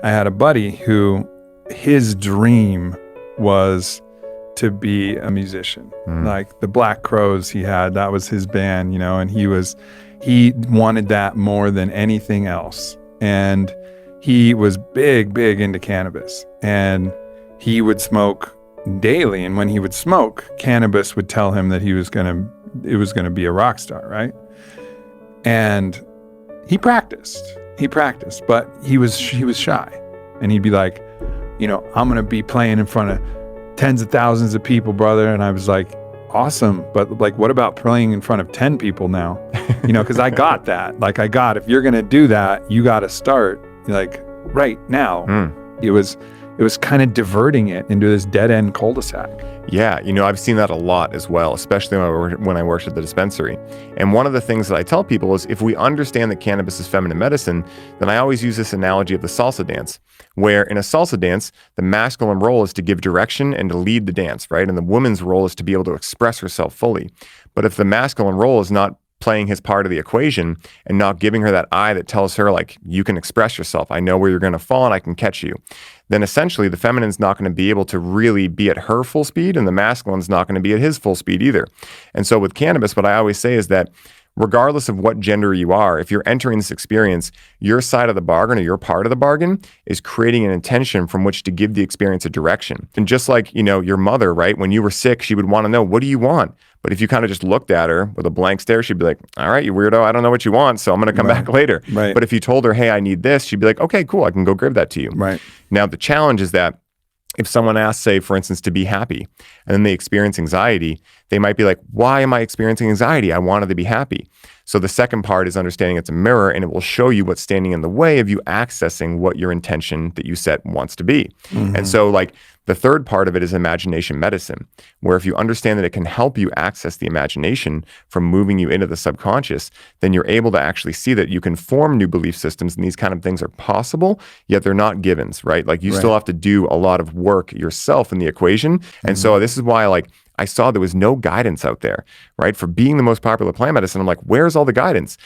I had a buddy who his dream was to be a musician. Like the Black Crowes he had, that was his band, you know, and he wanted that more than anything else. And he was big into cannabis, and he would smoke daily. And when he would smoke, cannabis would tell him that it was gonna be a rock star, right? And he practiced, but he was shy. And he'd be like, you know, I'm gonna be playing in front of tens of thousands of people, brother. And I was like, awesome, but like, what about playing in front of 10 people now? You know, because I got that. Like, if you're gonna do that, you got to start like right now. It was kind of diverting it into this dead end cul-de-sac. Yeah, you know, I've seen that a lot as well, especially when I worked at the dispensary. And one of the things that I tell people is if we understand that cannabis is feminine medicine, then I always use this analogy of the salsa dance, where in a salsa dance, the masculine role is to give direction and to lead the dance, right? And the woman's role is to be able to express herself fully. But if the masculine role is not playing his part of the equation and not giving her that eye that tells her, like, you can express yourself, I know where you're going to fall and I can catch you, then essentially the feminine's not going to be able to really be at her full speed, and the masculine's not going to be at his full speed either. And so with cannabis, what I always say is that regardless of what gender you are, if you're entering this experience, your side of the bargain or your part of the bargain is creating an intention from which to give the experience a direction. And just like, you know, your mother, right? When you were sick, she would want to know, what do you want? But if you kind of just looked at her with a blank stare, she'd be like, all right, you weirdo, I don't know what you want, so I'm going to come back later. Right. But if you told her, hey, I need this, she'd be like, okay, cool, I can go grab that to you. Right. Now, the challenge is that if someone asks, say, for instance, to be happy, and then they experience anxiety, they might be like, why am I experiencing anxiety? I wanted to be happy. So the second part is understanding it's a mirror, and it will show you what's standing in the way of you accessing what your intention that you set wants to be. And so, like, the third part of it is imagination medicine, where if you understand that it can help you access the imagination from moving you into the subconscious, then you're able to actually see that you can form new belief systems, and these kind of things are possible, yet they're not givens, right? Like, you still have to do a lot of work yourself in the equation. And so this is why, like, I saw there was no guidance out there, right? For being the most popular plant medicine, I'm like, where's all the guidance?